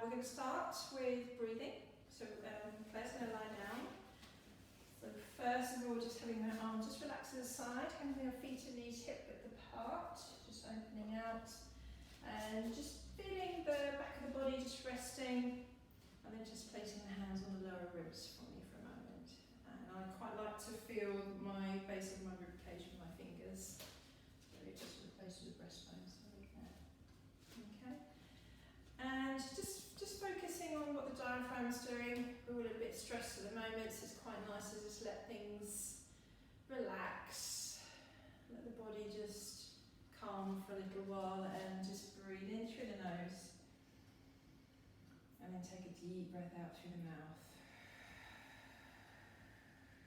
We're going to start with breathing. So Claire's going to lie down. So first of all, just having her arms just relax to the side, having her feet and knees hip width apart, just opening out, and just feeling the back of the body just resting, and then just placing the hands on the lower ribs for me for a moment. And I quite like to feel my base of my rib cage with my fingers. So just replace with the breastbone, so like that. Okay. And just focusing on what the diaphragm's doing. We're all a bit stressed at the moment, so it's quite nice to just let things relax. Let the body just calm for a little while and just breathe in through the nose. And then take a deep breath out through the mouth.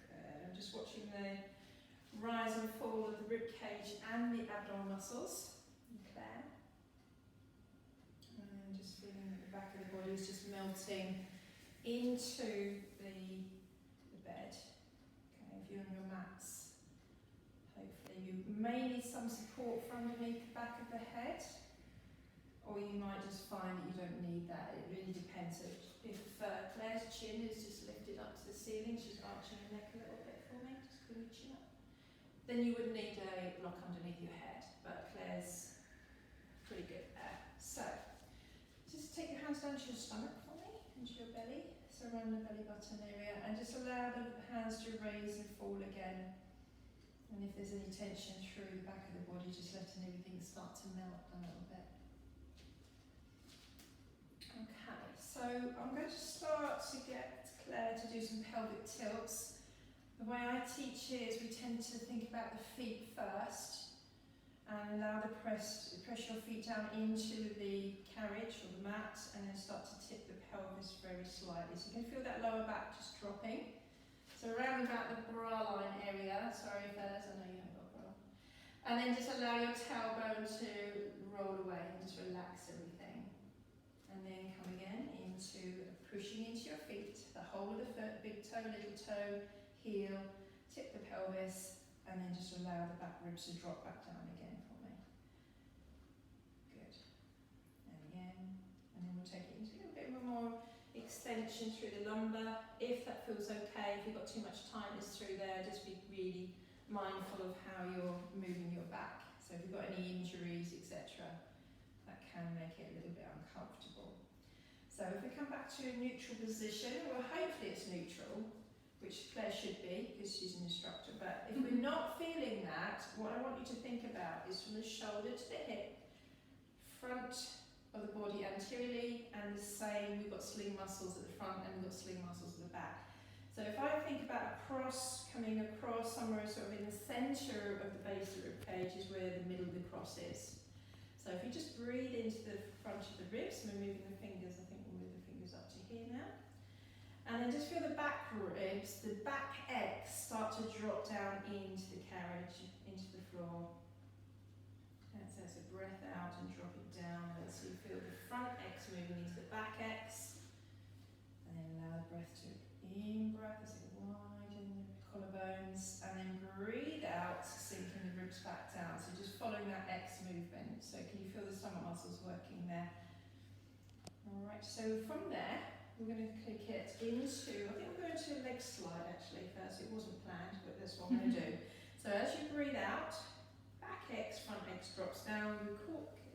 Good. I'm just watching the rise and fall of the rib cage and the abdominal muscles. Claire. And just feeling that the back of the body is just melting into the bed. Okay, if you're on your mats, hopefully you may need some support from underneath the back of the head, or you might just find that you don't need that. It really depends. If Claire's chin is just lifted up to the ceiling, she's arching her neck a little bit for me, just bring your chin up, then you would need a block underneath your head, but Claire's pretty good there. So, just take your hands down to your stomach for me, into your belly, so around the belly button area, and just allow the hands to raise and fall again. And if there's any tension through the back of the body, just letting everything start to melt a little bit. Okay, so I'm going to start to get Claire to do some pelvic tilts. The way I teach it is we tend to think about the feet first, and allow the press your feet down into the carriage or the mat, and then start to tip the pelvis very slightly. So you can feel that lower back just dropping. So around about the bra line area, sorry fellas, I know you haven't got a bra. And then just allow your tailbone to roll away and just relax everything. And then come again into pushing into your feet, the whole of the foot, big toe, little toe, heel, tip the pelvis, and then just allow the back ribs to drop back down again for me. Good. And again. And then we'll take it into a bit more extension through the lumbar. If that feels okay, if you've got too much tightness through there, just be really mindful of how you're moving your back. So if you've got any injuries, etc., that can make it a little bit uncomfortable. So if we come back to a neutral position, well hopefully it's neutral, which Claire should be because she's an instructor, but if we're not feeling that, what I want you to think about is from the shoulder to the hip, front of the body anteriorly, and the same, we've got sling muscles at the front and we've got sling muscles at the back. So if I think about a cross coming across somewhere sort of in the centre of the base of the rib cage is where the middle of the cross is. So if you just breathe into the front of the ribs, we're moving the fingers, I think we'll move the fingers up to here now. And then just feel the back ribs, the back X start to drop down into the carriage, into the floor. And so it's a breath out and drop it down. So you feel the front X moving into the back X. And then allow the breath to in-breath as it widen the collarbones. And then breathe out, sinking the ribs back down. So just following that X movement. So can you feel the stomach muscles working there? Alright, so from there, we're going to kick it into, I think we're going to a leg slide actually first. It wasn't planned, but that's what I'm going to do. So as you breathe out, back X, front X drops down.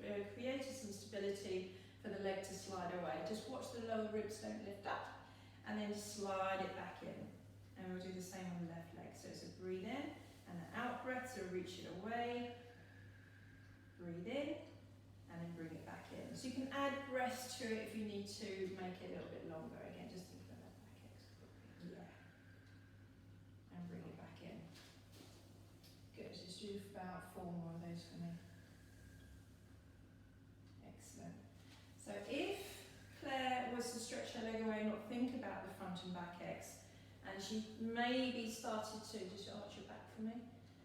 We created some stability for the leg to slide away. Just watch the lower ribs don't lift up, and then slide it back in. And we'll do the same on the left leg. So it's a breathe in and an out breath, so reach it away. Breathe in. And then bring it back in. So you can add breath to it if you need to make it a little bit longer. Again, just think about that back X. Yeah. And bring it back in. Good. Just do about 4 more of those for me. Excellent. So if Claire was to stretch her leg away and not think about the front and back X, and she maybe started to just arch your back for me.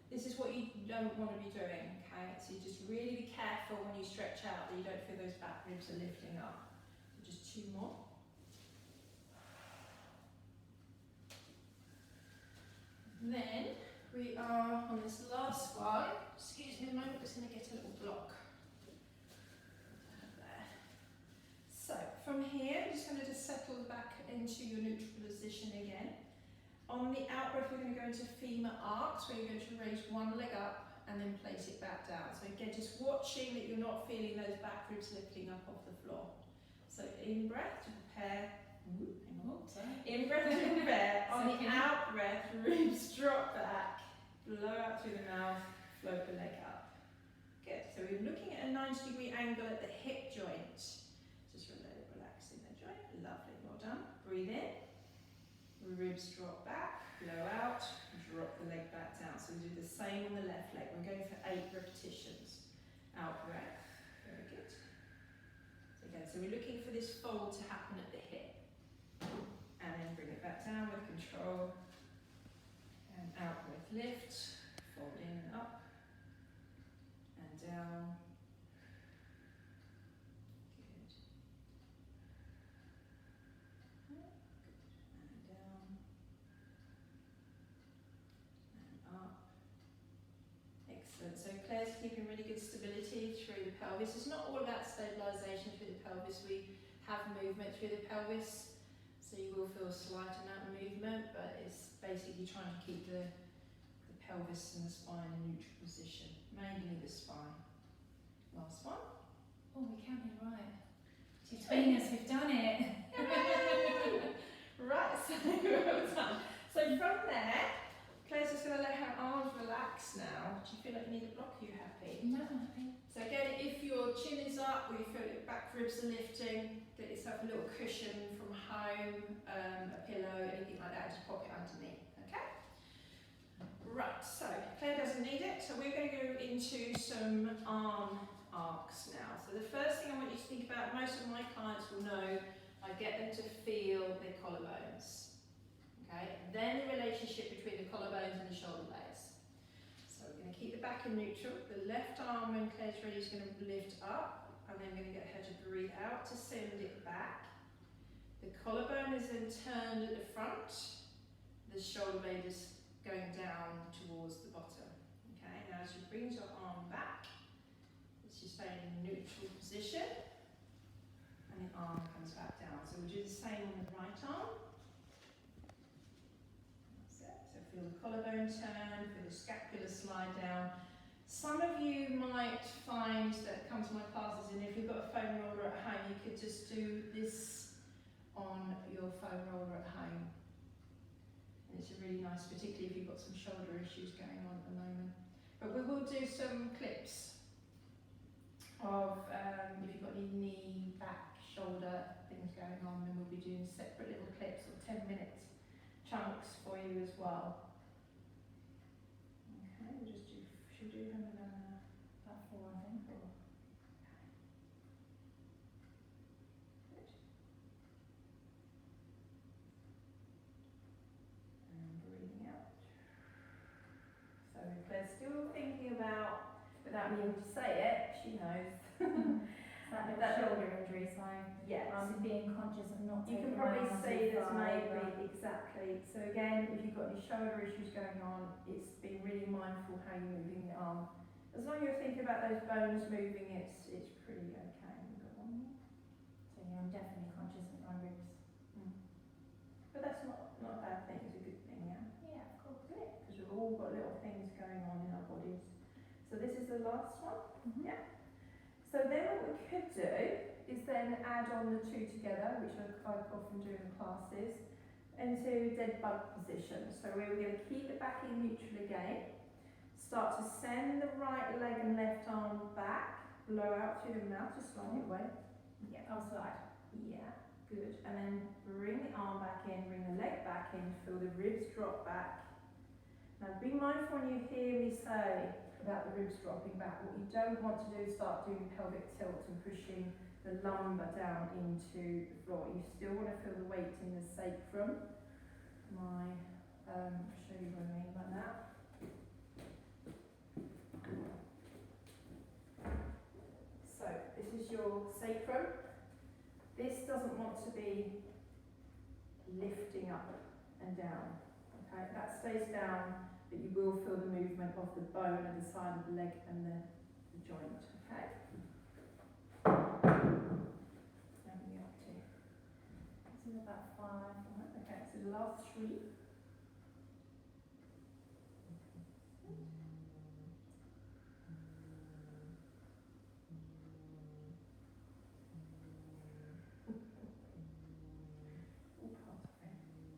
This is what you don't want to be doing, okay? So you just really be careful when you stretch out that you don't feel those back ribs are lifting up. So just 2 more. Then we are on this last one. Excuse me a moment, I'm just going to get a little block. There. So from here, just going to just settle back into your neutral position again. On the out breath, we're going to go into femur arcs, where you're going to raise one leg up and then place it back down. So again, just watching that you're not feeling those back ribs lifting up off the floor. So in breath to prepare. In breath to prepare. On the out breath, ribs drop back, blow out through the mouth, float the leg up. Good. So we're looking at a 90-degree angle at the hip joint. Just relax in the joint. Lovely. Well done. Breathe in. Ribs drop back, blow out, drop the leg back down. So we do the same on the left leg. We're going for 8 repetitions. Out breath. Very good. So again, so we're looking for this fold to happen at the hip. And then bring it back down with control. And out breath, lift, fold in and up. And down. So Claire's keeping really good stability through the pelvis. It's not all about stabilisation through the pelvis. We have movement through the pelvis, so you will feel a slight amount of movement, but it's basically trying to keep the pelvis and the spine in neutral position, mainly the spine. Last one. Oh, we counted right. Between us, we've done it. Right, so well done. So from there, Claire's just going to let her arms relax now. Do you feel like you need a block? Are you happy? No, I'm happy. So again, if your chin is up or you feel your back ribs are lifting, get yourself a little cushion from home, a pillow, anything like that, just pop it underneath, okay? Right, so Claire doesn't need it, so we're going to go into some arm arcs now. So the first thing I want you to think about, most of my clients will know, I get them to feel their collarbones. Okay, then the relationship between the collarbones and the shoulder blades. So we're going to keep the back in neutral. The left arm, when Claire's ready, is going to lift up, and then we're going to get her to breathe out to send it back. The collarbone is then turned at the front. The shoulder blade is going down towards the bottom. Okay, now as you bring your arm back, it's just staying in a neutral position, and the arm comes back down. So we'll do the same on the right arm. Feel the collarbone turn, feel the scapula slide down. Some of you might find that come to my classes, and if you've got a foam roller at home, you could just do this on your foam roller at home. And it's a really nice, particularly if you've got some shoulder issues going on at the moment. But we will do some clips of if you've got any knee, back, shoulder things going on, then we'll be doing separate little clips or 10-minute chunks for you as well. Okay, we'll just do, should we do them in about 4, I think, or? Good. And breathing out. So if Claire's still thinking about, without me able to say it, she knows. That shoulder injury, so yes. I'm being conscious of not You can taking probably my arms see too there's far maybe, over. exactly. So again, if you've got any shoulder issues going on, it's being really mindful how you're moving the arm. As long as you're thinking about those bones moving, it's pretty okay. We've got one more. So yeah, I'm definitely conscious of my ribs. But that's not a bad thing, it's a good thing, yeah? Yeah, of course. Because we've all got little things going on in our bodies. So this is the last one? Yeah. So then what we could do is then add on the 2 together, which I often do in classes, into dead bug position. So we're going to keep the back in neutral again, start to send the right leg and left arm back, blow out through the mouth, just slide it away. Yeah, I'll slide. Yeah, good. And then bring the arm back in, bring the leg back in, feel the ribs drop back. Now be mindful when you hear me say about the ribs dropping back. What you don't want to do is start doing pelvic tilts and pushing the lumbar down into the floor. You still want to feel the weight in the sacrum. I'll show you what I mean by that. So this is your sacrum. This doesn't want to be lifting up and down. Okay, that stays down, but you will feel the movement of the bone at the side of the leg and the joint. Okay. Now we up to. last 3.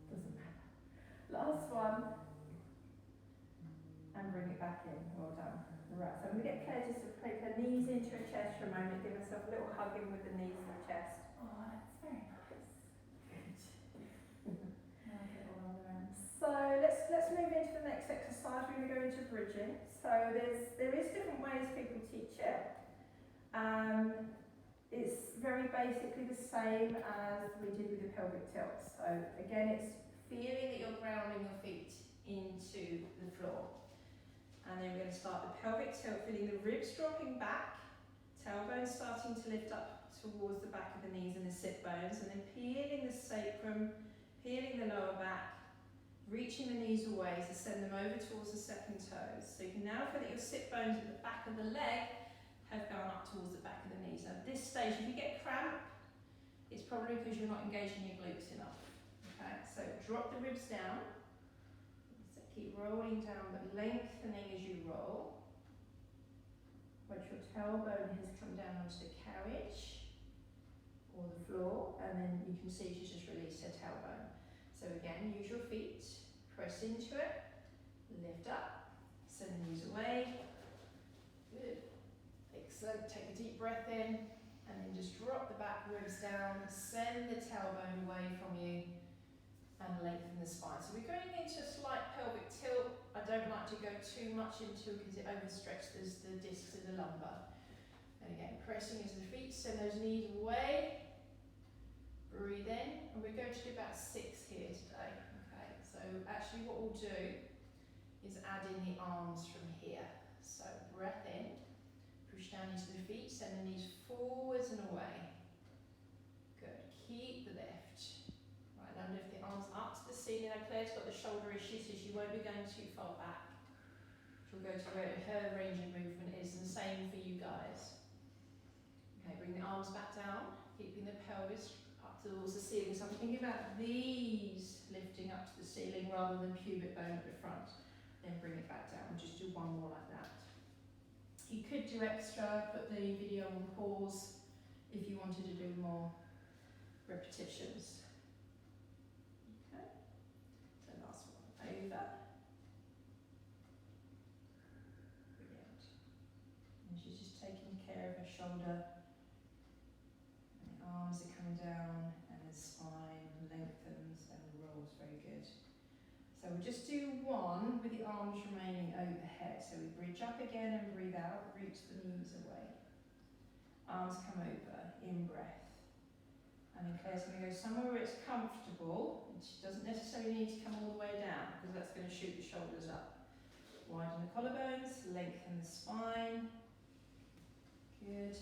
Doesn't matter. Last one. And bring it back in. Well done. Right, so I'm going to get Claire just to take her knees into her chest for a moment, give herself a little hug in with the knees to the chest. Oh, that's very nice. I like it all around. So let's move into the next exercise. We're going to go into bridging. So there is different ways people teach it. It's very basically the same as we did with the pelvic tilts. So again, it's Feeling that you're grounding your feet into the floor. And then we're going to start the pelvic tilt, feeling the ribs dropping back, tailbones starting to lift up towards the back of the knees and the sit bones, and then peeling the sacrum, peeling the lower back, reaching the knees away to send them over towards the second toes. So you can now feel that your sit bones at the back of the leg have gone up towards the back of the knees. At this stage, if you get cramp, it's probably because you're not engaging your glutes enough. Okay, so drop the ribs down. So keep rolling down, but lengthening as you roll. Once your tailbone has come down onto the carriage or the floor, and then you can see she's just released her tailbone. So again, use your feet, press into it, lift up, send the knees away. Good. Excellent. Take a deep breath in, and then just drop the back ribs down, send the tailbone away from you, and lengthen the spine. So we're going into a slight pelvic tilt. I don't like to go too much into it because it overstretches the discs in the lumbar. And again, pressing into the feet, send those knees away. Breathe in, and we're going to do about 6 here today. Okay, so actually what we'll do is add in the arms from here. So breath in, push down into the feet, send the knees forwards and away. Good, keep the lift. Right, now lift the arms up to the ceiling. Now Claire's got the shoulder issue, so she won't be going too far back. She'll go to where her range of movement is, and the same for you guys. Okay, bring the arms back down, keeping the pelvis up towards the ceiling. So I'm thinking about these lifting up to the ceiling rather than pubic bone at the front. Then bring it back down. We'll just do one more like that. You could do extra, put the video on pause if you wanted to do more repetitions. Okay, so last one, over. Brilliant. And she's just taking care of her shoulder. And the arms are coming down, and the spine lengthens and rolls. Very good. So we'll just do one with the arms remaining overhead. So we bridge up again and breathe out, reach the knees away. Arms come over, in breath. And then Claire's going to go somewhere where it's comfortable. And she doesn't necessarily need to come all the way down because that's going to shoot the shoulders up. Widen the collarbones, lengthen the spine. Good.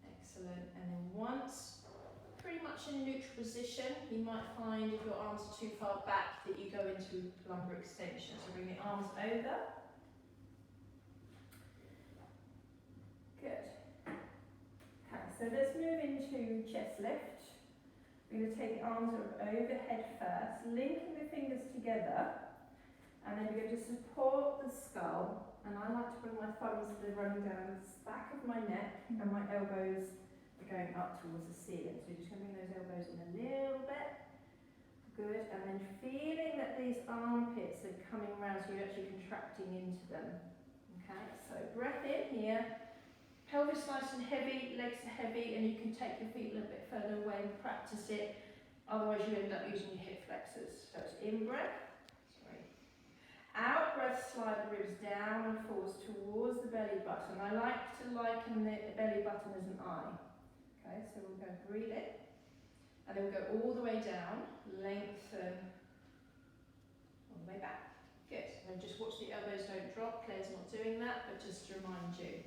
Excellent. And then once pretty much in a neutral position, you might find if your arms are too far back that you go into lumbar extension. So bring the arms over. Good. Okay, so let's move into chest lift. We're going to take the arms overhead first, linking the fingers together, and then we're going to support the skull. And I like to bring my thumbs running down the back of my neck, and my elbows going up towards the ceiling. So you're just going to bring those elbows in a little bit. Good. And then feeling that these armpits are coming around, so you're actually contracting into them. Okay, so breath in here. Pelvis nice and heavy, legs are heavy, and you can take your feet a little bit further away and practice it. Otherwise you end up using your hip flexors. So it's in breath. Sorry. Out breath, slide the ribs down and forwards towards the belly button. I like to liken the belly button as an eye. Okay, so we'll go breathe in, and then we'll go all the way down, lengthen, all the way back. Good. So just watch the elbows don't drop. Claire's not doing that, but just to remind you.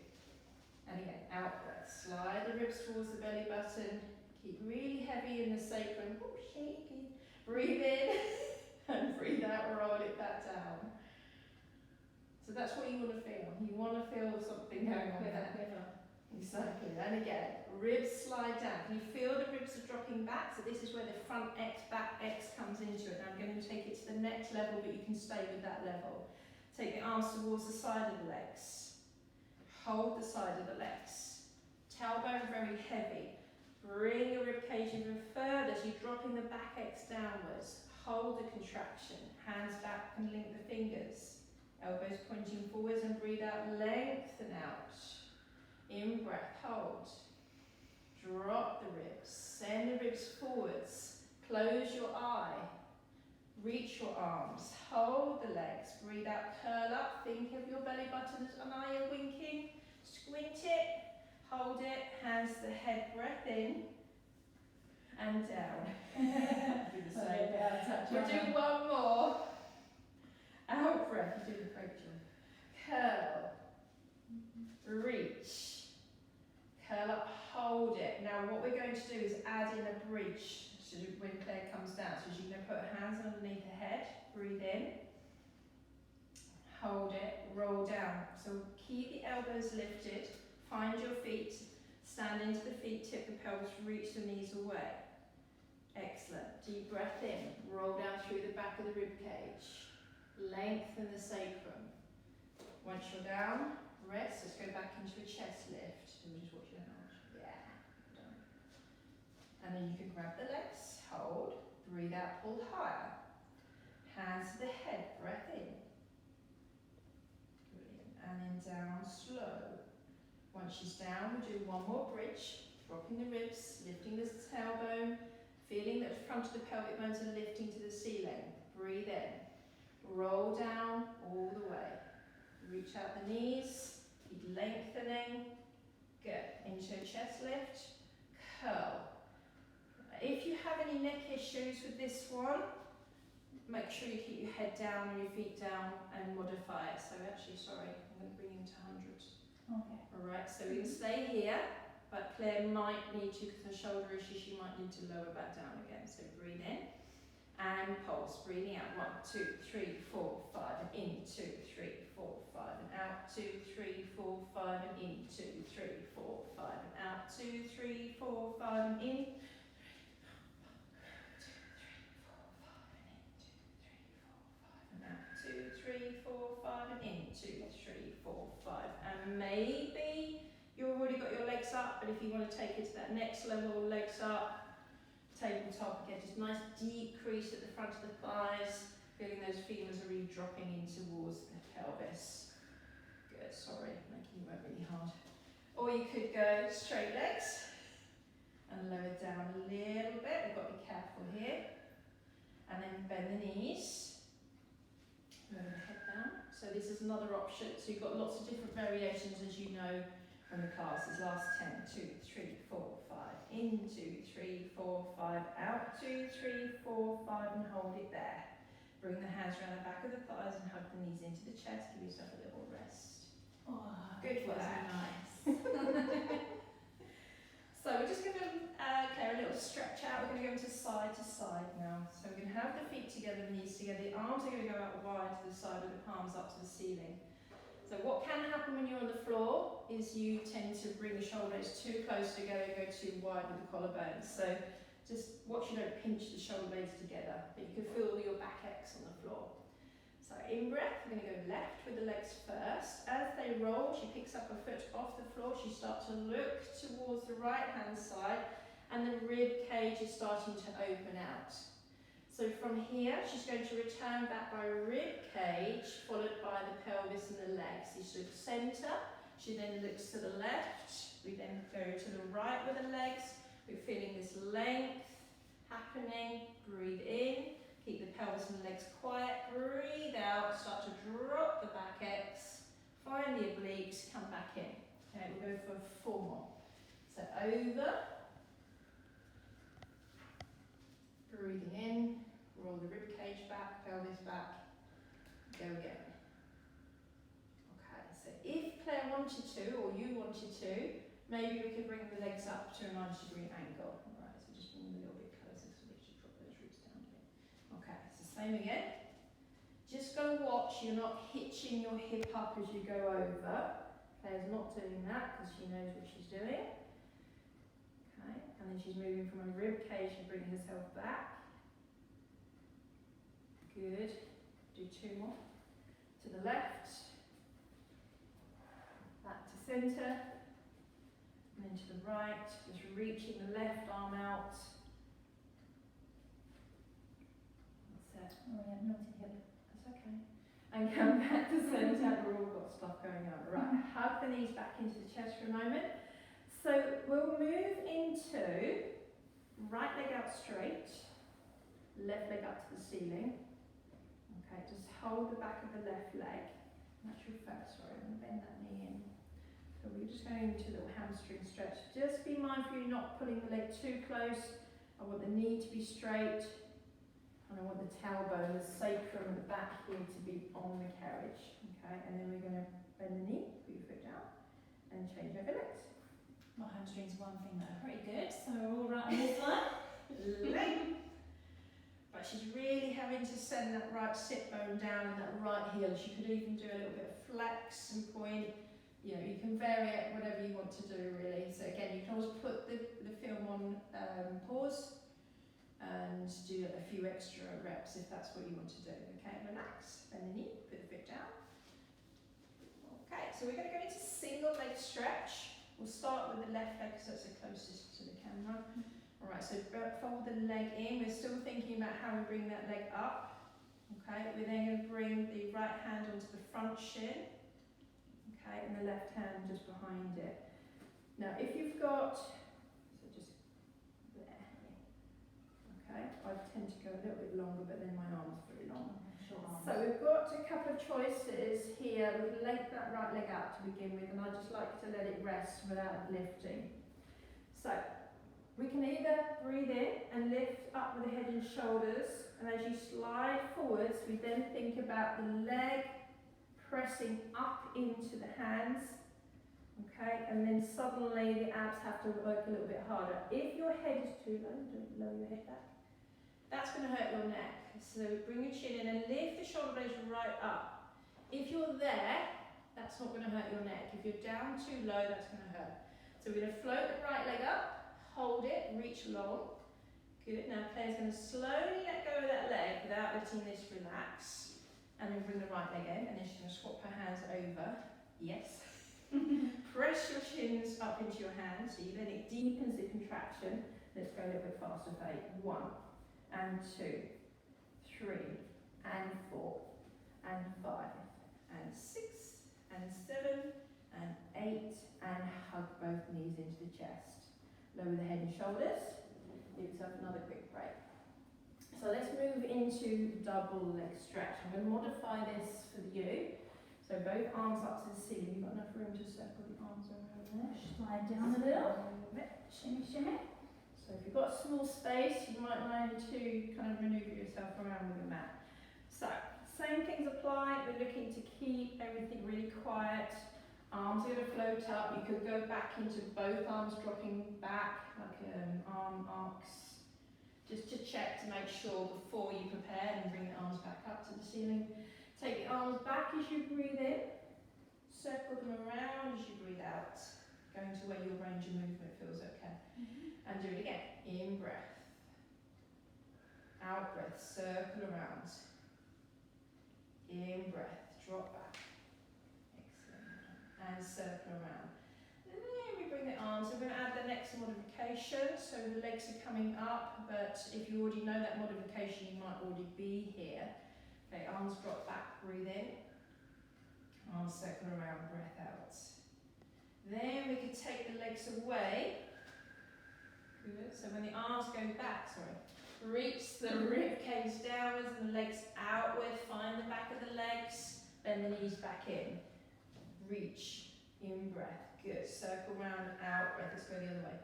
And again, out breath, slide the ribs towards the belly button, keep really heavy in the sacrum. Oh, shaky. Breathe in, and breathe out, roll it back down. So that's what you want to feel. You want to feel something going on there. Exactly. And again, ribs slide down. Can you feel the ribs ribs are dropping back, so this is where the front X, back X comes into it. And I'm going to take it to the next level, but you can stay with that level. Take the arms towards the side of the legs. Hold the side of the legs. Tailbone very heavy. Bring your rib cage even further, so you're dropping the back X downwards. Hold the contraction. Hands back and link the fingers. Elbows pointing forwards and breathe out, lengthen out. In breath, hold. Drop the ribs, send the ribs forwards. Close your eye. Reach your arms, hold the legs, breathe out, curl up, think of your belly button as an eye winking. Squint it, hold it, hands to the head, breath in and down. Do the same. We'll do one more. Out breath, you do the great job. Curl, reach, curl up, hold it. Now what we're going to do is add in a bridge. So when Claire comes down, so she's going to put her hands underneath her head, breathe in, hold it, roll down. So keep the elbows lifted, find your feet, stand into the feet, tip the pelvis, reach the knees away. Excellent. Deep breath in, roll down through the back of the rib cage, lengthen the sacrum. Once you're down, rest. Let's go back into a chest lift. So we'll just watch your hands. Yeah. Done. And then you can grab the legs, hold, breathe out, pull higher. Hands to the head, breath in. Brilliant. And then down slow. Once she's down, we'll do one more bridge, dropping the ribs, lifting the tailbone, feeling that the front of the pelvic bones are lifting to the ceiling. Breathe in. Roll down all the way. Reach out the knees, keep lengthening. Good. Into a chest lift, curl. If you have any neck issues with this one, make sure you keep your head down and your feet down and modify it. So actually, sorry, I'm going to bring you to 100. Okay. Alright, so we can stay here, but Claire might need to, because her shoulder issue, she might need to lower back down again. So breathe in and pulse. Breathing out. 1, 2, 3, 4, 5, and in. 2, 3, 4, 5, and out. 2, 3, 4, 5, and in. 2, 3, 4, 5, and out. 2, 3, 4, 5, and in. 2, 3, 4, 5, and in. 2, 3, 4, 5. And maybe you've already got your legs up, but if you want to take it to that next level, legs up, tabletop again, just nice deep crease at the front of the thighs, feeling those femurs are really dropping in towards the pelvis. Good, sorry, making it work really hard. Or you could go straight legs and lower down a little bit. We've got to be careful here. And then bend the knees. Lower the head down. So this is another option. So you've got lots of different variations, as you know from the classes. Last 10. 2, 3, 4, 5. In. 2, 3, 4, 5. Out. 2, 3, 4, 5. And hold it there. Bring the hands around the back of the thighs and hug the knees into the chest. Give yourself a little rest. Oh, Good work. Nice. So we're just going to Claire, a little stretch out. We're going to go into side to side now. So we're going to have the feet together, the knees together. The arms are going to go out wide to the side with the palms up to the ceiling. So what can happen when you're on the floor is you tend to bring the shoulders too close together and go too wide with the collarbones. So just watch you don't pinch the shoulder blades together, but you can feel your back X on the floor. So in breath, we're going to go left with the legs first. As they roll, she picks up her foot off the floor. She starts to look towards the right hand side, and the rib cage is starting to open out. So from here, she's going to return back by rib cage, followed by the pelvis and the legs. She looks centre, she then looks to the left, we then go to the right with the legs. We're feeling this length happening. Breathe in, keep the pelvis and the legs quiet. Breathe out, start to drop the back X, find the obliques, come back in. Okay, we'll go for 4 more. So over. Breathing in, roll the rib cage back, pelvis back, go again. Okay, so if Claire wanted to, or you wanted to, maybe we could bring the legs up to a 90-degree angle. Alright, so just bring them a little bit closer so we should drop those ribs down a bit. Okay, so same again. Just go watch, you're not hitching your hip up as you go over. Claire's not doing that because she knows what she's doing. Okay, And then she's moving from her rib cage and bringing herself back. Good. Do 2 more. To the left. Back to centre. And then to the right. Just reaching the left arm out. That's it. Oh yeah, naughty hip. That's okay. And come back to centre. We've all got stuff going on. Right, hug the knees back into the chest for a moment. So we'll move into right leg out straight, left leg up to the ceiling. Okay, just hold the back of the left leg. That's your first, sorry, I'm going to bend that knee in. So we're just going into a little hamstring stretch. Just be mindful you're not pulling the leg too close. I want the knee to be straight. And I want the tailbone, the sacrum at the back here to be on the carriage. Okay, and then we're going to bend the knee, put your foot down, and change over legs. My hamstrings are one thing that are pretty good, so we're all right on this one. Leg. But she's really having to send that right sit bone down and that right heel. She could even do a little bit of flex and point. You know, you can vary it whatever you want to do really. So again, you can always put the film on pause and do a few extra reps if that's what you want to do. Okay, relax, bend the knee, put the foot down. Okay, so we're going to go into single leg stretch. We'll start with the left leg because that's the closest to the camera. Alright, so fold the leg in. We're still thinking about how we bring that leg up. Okay, we're then going to bring the right hand onto the front shin. Okay, and the left hand just behind it. Now if you've got, so just there. Okay, I tend to go a little bit longer but then my arm's very long. So we've got a couple of choices here. We can lengthen that right leg out to begin with, and I just like to let it rest without lifting. So we can either breathe in and lift up with the head and shoulders, and as you slide forwards, we then think about the leg pressing up into the hands. Okay, and then suddenly the abs have to work a little bit harder. If your head is too low, don't lower your head back. That's going to hurt your neck. So bring your chin in and lift the shoulder blades right up. If you're there, that's not going to hurt your neck. If you're down too low, that's going to hurt. So we're going to float the right leg up, hold it, reach long. Good. Now Claire's going to slowly let go of that leg without letting this relax. And then bring the right leg in, and then she's going to swap her hands over. Yes. Press your chins up into your hands, so then it deepens the contraction. Let's go a little bit faster for 8. 1 and 2. 3 and 4 and 5 and 6 and 7 and 8 and hug both knees into the chest. Lower the head and shoulders. Give yourself another quick break. So let's move into double leg stretch. I'm going to modify this for you. So both arms up to the ceiling. You've got enough room to circle the arms around there. Slide down a little. Shimmy, shimmy. So if you've got small space, you might want to kind of manoeuvre yourself around with the mat. So, same things apply. We're looking to keep everything really quiet. Arms are going to float up. You could go back into both arms dropping back, like arm arcs. Just to check to make sure before you prepare and bring the arms back up to the ceiling. Take the arms back as you breathe in. Circle them around as you breathe out. Going to where your range of movement feels okay. And do it again. In breath. Out breath. Circle around. In breath. Drop back. Excellent. And circle around. And then we bring the arms. We're going to add the next modification. So the legs are coming up, but if you already know that modification, you might already be here. Okay, arms drop back. Breathe in. Arms circle around. Breath out. Then we could take the legs away. Good. So when the arms go back, reach the rib cage downwards and the legs outward. Find the back of the legs. Bend the knees back in. Reach. In breath. Good. Circle round, out breath. Let's go the other way.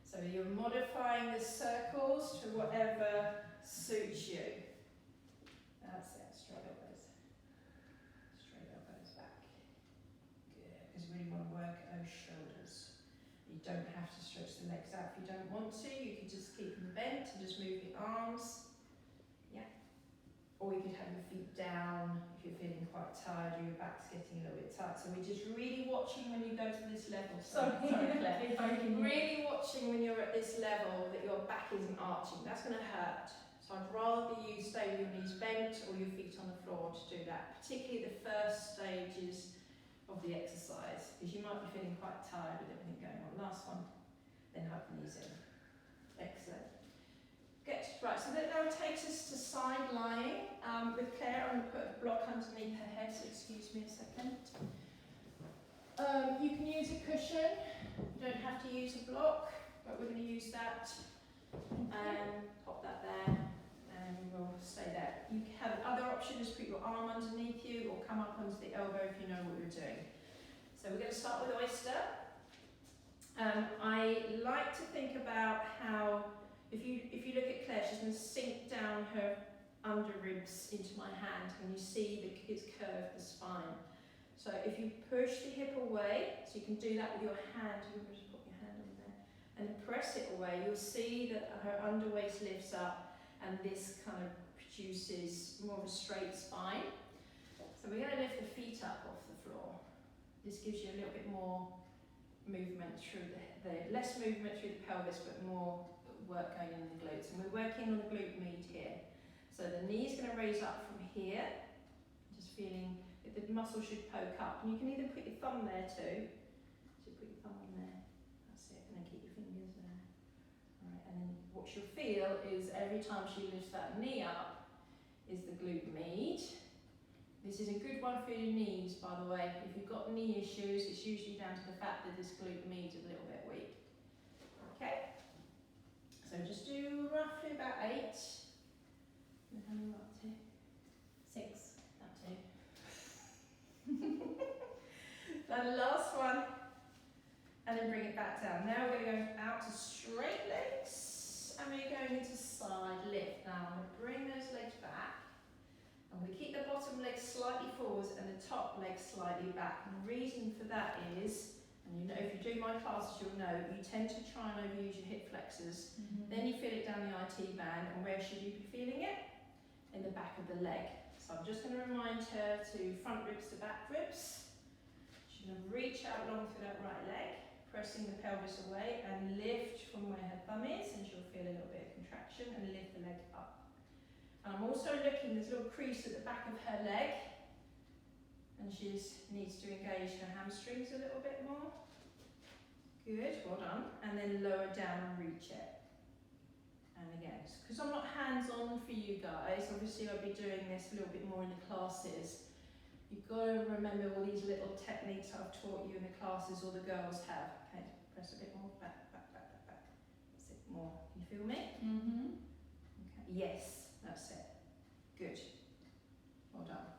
So you're modifying the circles to whatever suits you. That's it. Straight elbows. Straight elbows back. Good. Because we really want to work those shoulders. You don't have to stretch the legs out if you don't want to. You can just keep them bent and just move the arms. Yeah. Or you you could have your feet down if you're feeling quite tired or your back's getting a little bit tight. So we're just really watching when you go to this level. Sorry, Claire. Really watching when you're at this level that your back isn't arching. That's going to hurt. So I'd rather you stay with your knees bent or your feet on the floor to do that, particularly the first stages of the exercise, because you might be feeling quite tired with everything going on. Last one, then hug the knees in. Excellent. Good. Right, so that now takes us to side lying. With Claire, I'm going to put a block underneath her head, so excuse me a second. You can use a cushion. You don't have to use a block, but we're going to use that. And pop that there, and we'll stay there. You have other options, put your arm underneath you, or come up onto the elbow if you know what you're doing. So we're going to start with oyster. I like to think about how, if you look at Claire, she's going to sink down her under ribs into my hand, and you see it's curved the spine. So if you push the hip away, so you can do that with your hand, you can just put your hand on there, and press it away, you'll see that her underwaist lifts up, and this kind of produces more of a straight spine. So we're going to lift the feet up off the floor. This gives you a little bit more movement through the less movement through the pelvis, but more work going in the glutes. And we're working on the glute med here. So the knee's going to raise up from here, just feeling that the muscle should poke up. And you can either put your thumb there too. So put your thumb on there. That's it. And then keep your fingers there. All right. And then what she'll feel is every time she lifts that knee up is the glute med. This is a good one for your knees, by the way. If you've got knee issues, it's usually down to the fact that this glute med is a little bit weak. Okay? So just do roughly about 8. And how many up to? 6. That too. Now the last one. And then bring it back down. Now we're going to go out to straight legs. And we're going into side lift. Now I'm going to bring those legs back. And we keep the bottom leg slightly forwards and the top leg slightly back. And the reason for that is, and you know, if you do my classes, you'll know, you tend to try and overuse your hip flexors. Then you feel it down the IT band, and where should you be feeling it? In the back of the leg. So I'm just going to remind her to front ribs to back ribs. She's going to reach out long through that right leg, pressing the pelvis away, and lift from where her thumb is, and she'll feel a little bit of contraction, and lift the leg up. And I'm also looking, there's a little crease at the back of her leg, and she needs to engage her hamstrings a little bit more. Good, well done. And then lower down and reach it. And again, because I'm not hands-on for you guys, obviously I'll be doing this a little bit more in the classes. You've got to remember all these little techniques I've taught you in the classes, or the girls have. Okay, press a bit more, back, back, back, back, back. That's it, more. Can you feel me? Mm-hmm. Okay. Yes, that's it. Good. Well done.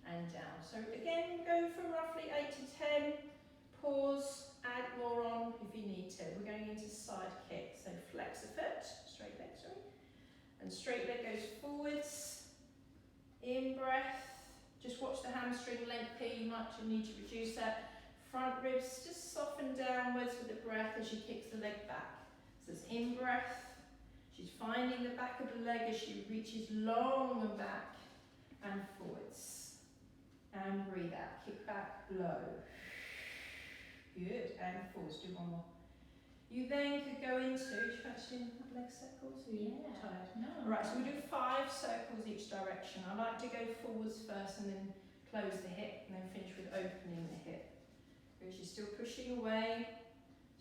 And down. So again, go from roughly 8 to 10. Pause, add more on if you need to. We're going into side kick. So flex the foot, straight leg, sorry. And straight leg goes forwards. In breath. Just watch the hamstring length here. You might need to reduce that. Front ribs just soften downwards with the breath as she kicks the leg back. So it's in breath. She's finding the back of the leg as she reaches long and back and forwards. And breathe out. Kick back, blow. Good. And forwards. Do one more. You then could go into, do you actually have leg circles? Yeah. Tired? No. Right, so we do 5 circles each direction. I like to go forwards first and then close the hip and then finish with opening the hip. Good. She's still pushing away.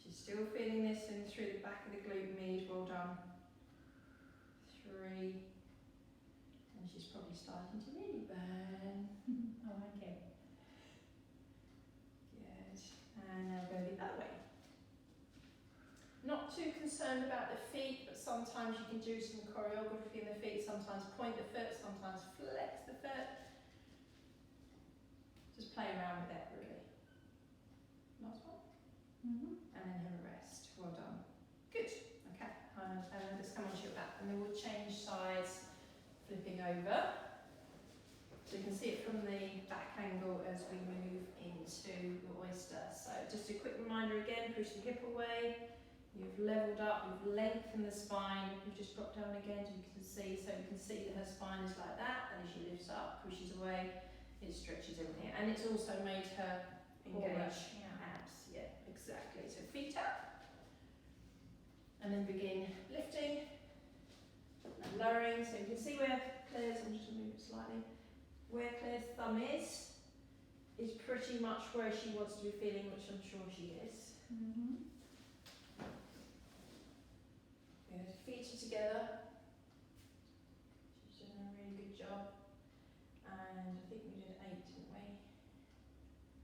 She's still feeling this in through the back of the glute med. Well done. 3. And she's probably starting to really burn. I like it. Good. And now go the other way. Not too concerned about the feet, but sometimes you can do some choreography in the feet. Sometimes point the foot, sometimes flex the foot. Just play around with that, really. Last one. Mm-hmm. And then have a rest. Well done. Good. Okay. And let's come onto your back. And then we'll change sides, flipping over. So you can see it from the back angle as we move into the oyster. So just a quick reminder again, push the hip away, You've levelled up, you've lengthened the spine, you've just dropped down again so you can see, that her spine is like that, and as she lifts up, pushes away, it stretches everything. And it's also made her engage abs. Yeah, exactly. So feet up, and then begin lifting and lowering. So you can see where Claire's, I'm just going to move it slightly, where Claire's thumb is pretty much where she wants to be feeling, which I'm sure she is. Mm-hmm. Good. Feet are together. She's doing a really good job. And I think we did 8, didn't we?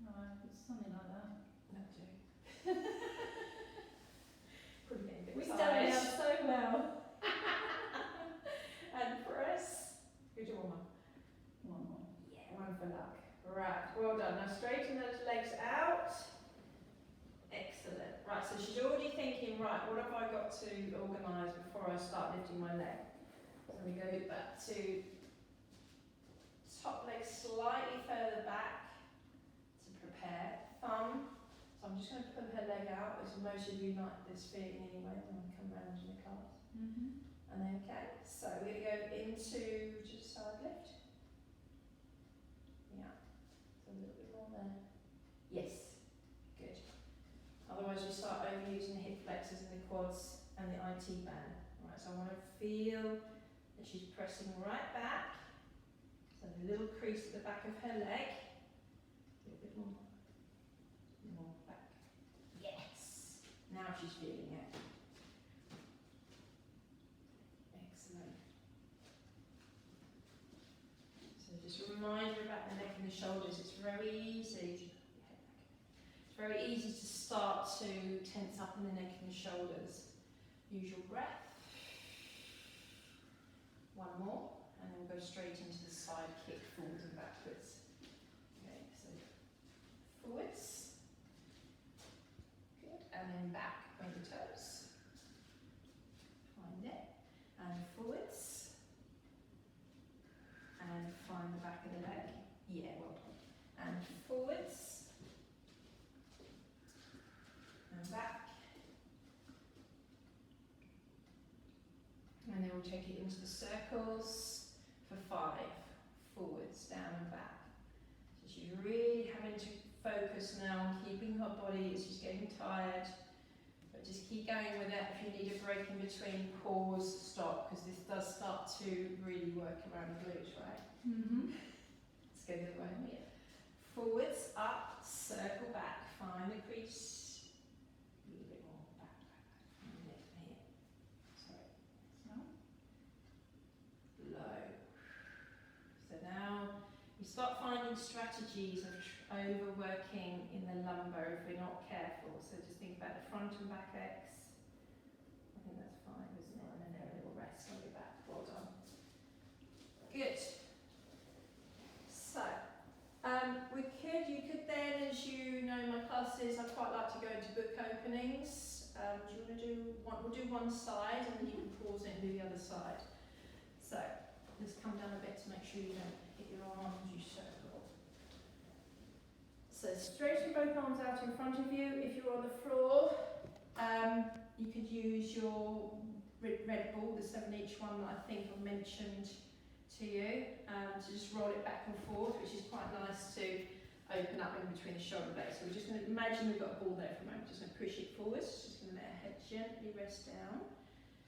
Right, it's something like that. No, 2. Probably getting a bit We tired. started out so well. And press. Go to one more. One more. Yeah, one for luck. Right, well done. Now straighten those legs out. Excellent. Right, so she's already thinking, right, what have I got to organise before I start lifting my leg? So we go back to top leg slightly further back to prepare. Thumb. So I'm just going to put her leg out, as most of you like this feeling anyway when I come round to the class. Mm-hmm. And then, okay, so we're going to go into just side lift. Yeah, so a little bit more there. Yes, good. Otherwise we start overusing the hip flexors and the quads and the IT band. Right, so I want to feel that she's pressing right back. So the little crease at the back of her leg. A little bit more. More back. Yes. Now she's feeling it. Excellent. So just a reminder about the neck and the shoulders. It's very easy. It's very easy to start to tense up in the neck and the shoulders. Use your breath. One more, and then we'll go straight into the side kick, forwards and backwards. Okay, so forwards. Good, and then back, point the toes. Find it, and forwards. And find the back of the leg. Yeah, well done. And forwards. And back. And then we'll take it into the circles for 5. Forwards, down and back. So she's really having to focus now on keeping her body as she's getting tired. But just keep going with it. If you need a break in between, pause, stop, because this does start to really work around the glutes, right? Mm-hmm. Let's go the other way. Yeah. Forwards, up, circle back, find the crease. A little bit more, back. Find it here. Sorry. So. Low. So now we start finding strategies of overworking in the lumbar if we're not careful. So just think about the front and back X. I think that's 5, isn't it? And then a little rest on your back. Well done. Good. So, you could then, as you know, my classes, I quite like to go into book openings. Do you want to do one? We'll do one side and then you can pause it and do the other side. So, let's come down a bit to make sure you don't hit your arms, you circle. So, straighten both arms out in front of you. If you're on the floor, you could use your red ball, the 7-each one that I think I mentioned to you, to just roll it back and forth, which is quite nice to open up in between the shoulder blades. So we're just going to imagine we've got a ball there for a moment. Just going to push it forwards. Just going to let her head gently rest down,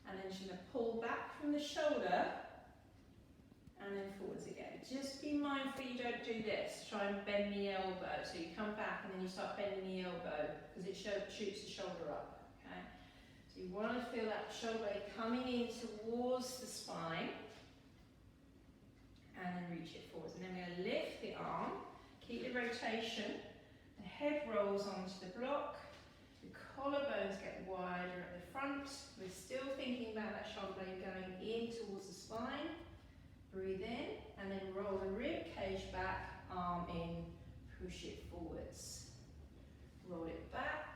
and then she's going to pull back from the shoulder, and then forwards again. Just be mindful you don't do this. Try and bend the elbow. So you come back and then you start bending the elbow because it shoots the shoulder up. Okay. So you want to feel that shoulder blade coming in towards the spine. And then reach it forwards. And then we're going to lift the arm, keep the rotation, the head rolls onto the block, the collarbones get wider at the front. We're still thinking about that shoulder blade going in towards the spine. Breathe in, and then roll the rib cage back, arm in, push it forwards. Roll it back,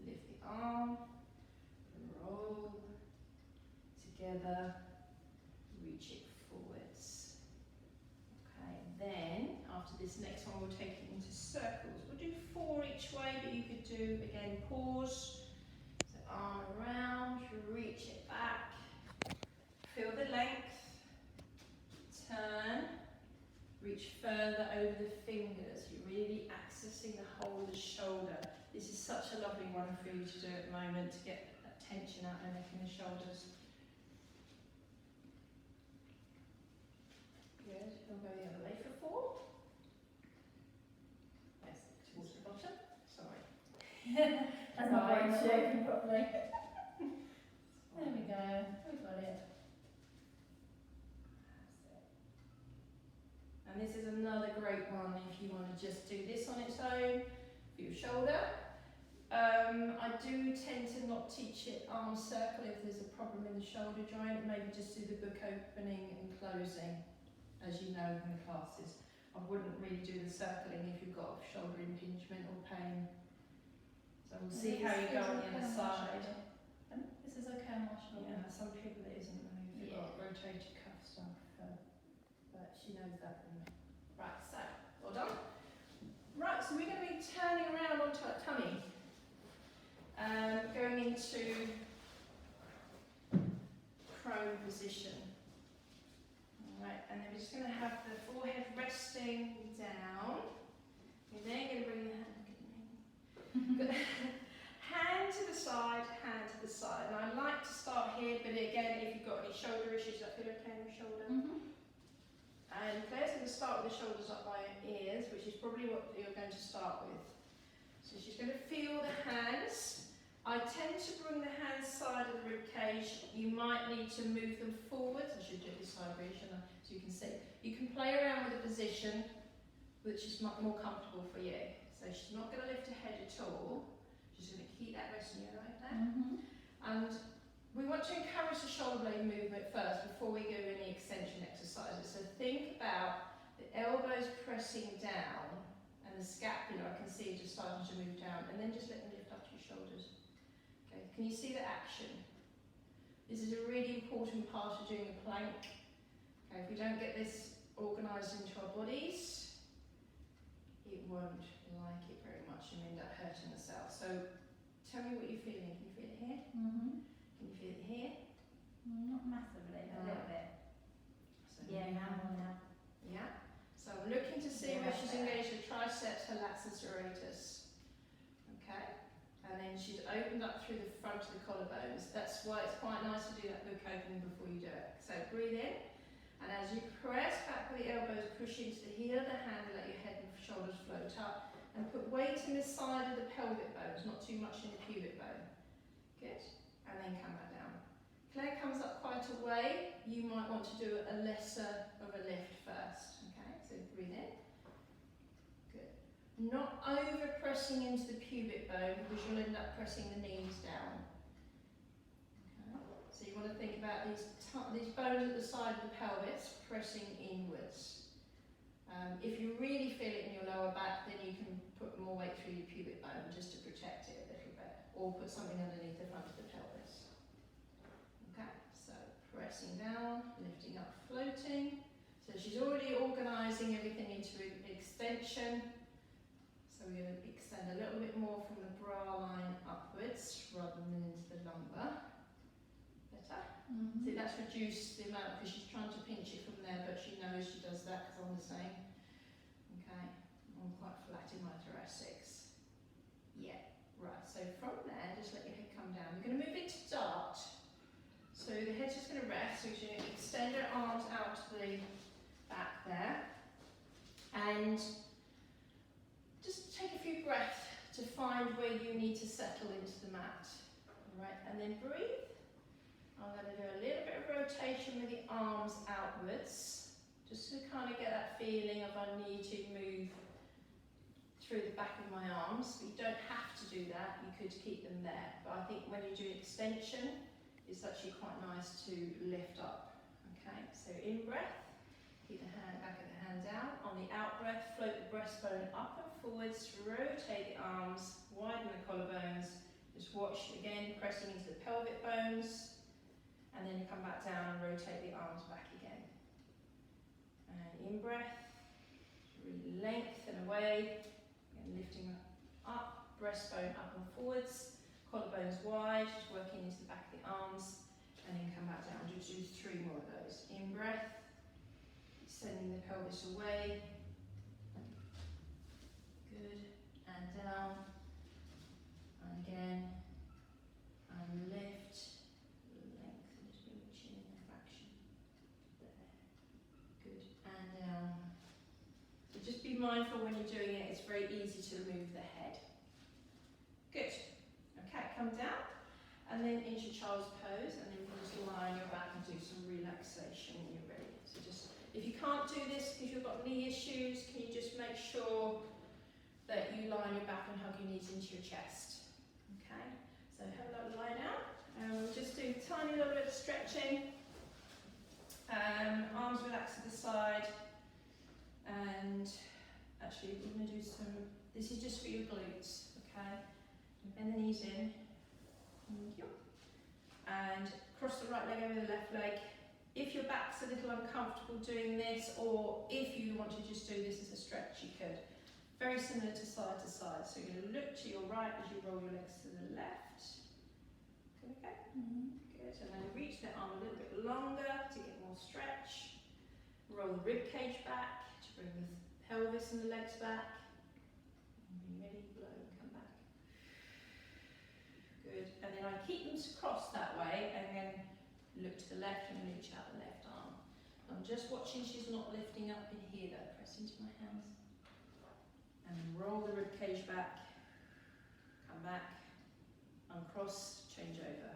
lift the arm, roll together, reach it forwards. Okay, then after this next one we'll take it into circles. We'll do 4 each way, but you could do, again, pause. So arm around, reach it back, feel the length, turn, reach further over the fingers. You're really accessing the whole of the shoulder. This is such a lovely one for you to do at the moment to get that tension out of the neck and the shoulders. Good. We'll go the other way for 4. Yes, towards the bottom. Sorry. That's not Right. very shaking properly. There we go. We've got it. And this is another great one if you want to just do this on its own for your shoulder. I do tend to not teach it arm circle if there's a problem in the shoulder joint. Maybe just do the book opening and closing, as you know in the classes. I wouldn't really do the circling if you've got shoulder impingement or pain. So we'll see how you go on the other side. This is okay on my shoulder. Yeah, some people it isn't though, if you've got Yeah. rotator cuff stuff. But she knows that from me. Right, so, well done. Right, so we're going to be turning around onto our tummy. Going into prone position. Alright, and then we're just going to have the forehead resting down. You're then going to bring the hand to the side, hand to the side. And I like to start here, but again, if you've got any shoulder issues, I feel okay on your shoulder. And Claire's going to start with the shoulders up by her ears, which is probably what you're going to start with. So she's going to feel the hands. I tend to bring the hands side of the rib cage. You might need to move them forwards. I should do this side really, shouldn't I? So you can see. You can play around with the position, which is much more comfortable for you. So she's not going to lift her head at all. She's going to keep that resting right there. And we want to encourage the shoulder blade movement first before we go any extension exercises. So think about the elbows pressing down and the scapula, I can see just starting to move down, and then just let them lift up to your shoulders. Okay, can you see the action? This is a really important part of doing a plank. Okay, if we don't get this organised into our bodies, it won't like it very much and end up hurting the cell. So tell me what you're feeling. Can you feel it here? Can you feel it here? Not massively, but a little bit. So Yeah, now. Yeah. So I'm looking to see where she's engaged her triceps, her latissimus serratus. Okay. And then she's opened up through the front of the collarbones. That's why it's quite nice to do that book opening before you do it. So breathe in. And as you press back with the elbows, push into the heel of the hand and let your head and shoulders float up. And put weight in the side of the pelvic bones, not too much in the pubic bone. Good. And then come back down. Claire comes up quite a way. You might want to do a lesser of a lift first. Okay, so breathe in. Good. Not over pressing into the pubic bone because you'll end up pressing the knees down. Okay. So you want to think about these bones at the side of the pelvis pressing inwards. If you really feel it in your lower back, then you can put more weight through your pubic bone just to protect it a little bit, or put something underneath the front of the pelvis. Okay, so pressing down, lifting up, floating. So she's already organising everything into an extension. So we're going to extend a little bit more from the bra line upwards rather than into the lumbar. Better? See, that's reduced the amount because she's trying to pinch it from there, but she knows she does that because I'm the same. Okay, I'm quite flat in my thoracics. Yeah, right, so from there, just let your head come down. We're going to move it to dart. So the head's just going to rest, so she's going to extend her arms out to the back there. And just take a few breaths to find where you need to settle into the mat. All right, and then breathe. I'm going to do a little bit of rotation with the arms outwards, just to kind of get that feeling of I need to move through the back of my arms. But you don't have to do that, you could keep them there. But I think when you do extension, it's actually quite nice to lift up. Okay, so in breath, keep the hand back of the hand down. On the out breath, float the breastbone up and forwards, rotate the arms, widen the collarbones. Just watch again, pressing into the pelvic bones. And then you come back down and rotate the arms back again. And in breath, really lengthen away, and lifting up, breastbone up and forwards, Collarbones wide, just working into the back of the arms, and then come back down. Just do 3 more of those. In breath, sending the pelvis away. Good. And down. And again. And lift. Lengthen, just bring the chin in a fraction. There. Good. And down. So just be mindful when you're doing it, it's very easy to move the head. Good. Okay, come down. And then into child's pose, and then you can just lie on your back and do some relaxation when you're ready. So just, if you can't do this because you've got knee issues, can you just make sure that you lie on your back and hug your knees into your chest? Okay, so have a little lie down, and we'll just do a tiny little bit of stretching. Arms relaxed to the side, and actually we're going to do some, this is just for your glutes, okay? Bend the knees in. And cross the right leg over the left leg. If your back's a little uncomfortable doing this, or if you want to just do this as a stretch, you could. Very similar to side to side. So you're going to look to your right as you roll your legs to the left. Can we go? Good. And then reach the arm a little bit longer to get more stretch. Roll the rib cage back to bring the pelvis and the legs back. And be ready, blow and come back. Good, and then I keep them crossed that way, and then look to the left and reach out the left arm. I'm just watching she's not lifting up in here though. Press into my hands. And roll the rib cage back. Come back. Uncross, change over.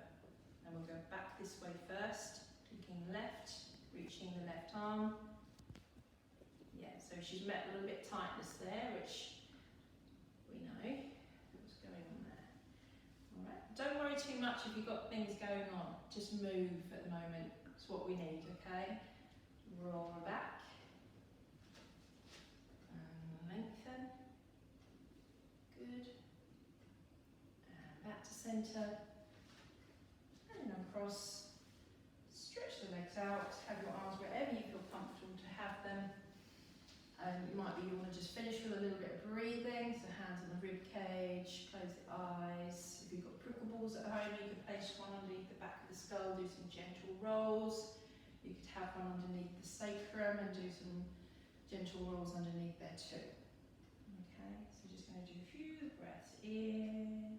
And we'll go back this way first. Looking left, reaching the left arm. Yeah, so she's met a little bit tightness there, which we know. Don't worry too much if you've got things going on. Just move at the moment. It's what we need, okay? Roll back. And lengthen. Good. And back to centre. And uncross. Stretch the legs out. Have your arms wherever you feel comfortable to have them. You want to just finish with a little bit of breathing. So hands on the rib cage. Close the eyes. If you've got prickle balls at home, you could place one underneath the back of the skull, do some gentle rolls. You could have one underneath the sacrum and do some gentle rolls underneath there too. Okay, so just going to do a few breaths in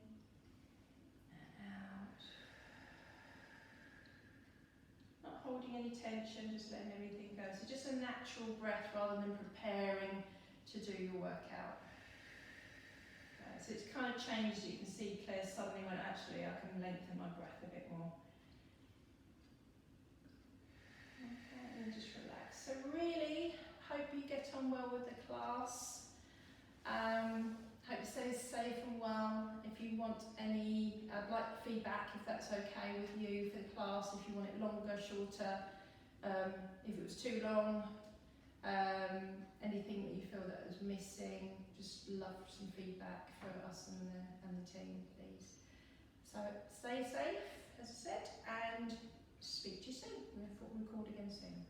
and out. Not holding any tension, just letting everything go. So just a natural breath rather than preparing to do your workout. So it's kind of changed. You can see Claire suddenly went, actually I can lengthen my breath a bit more. Okay, and just relax. So really hope you get on well with the class. Hope it stays safe and well. If you want any, I'd like feedback if that's okay with you for the class, if you want it longer, shorter, if it was too long, anything that you feel that was missing, just love some feedback for us and the team, please. So stay safe, as I said, and speak to you soon. We'll record again soon.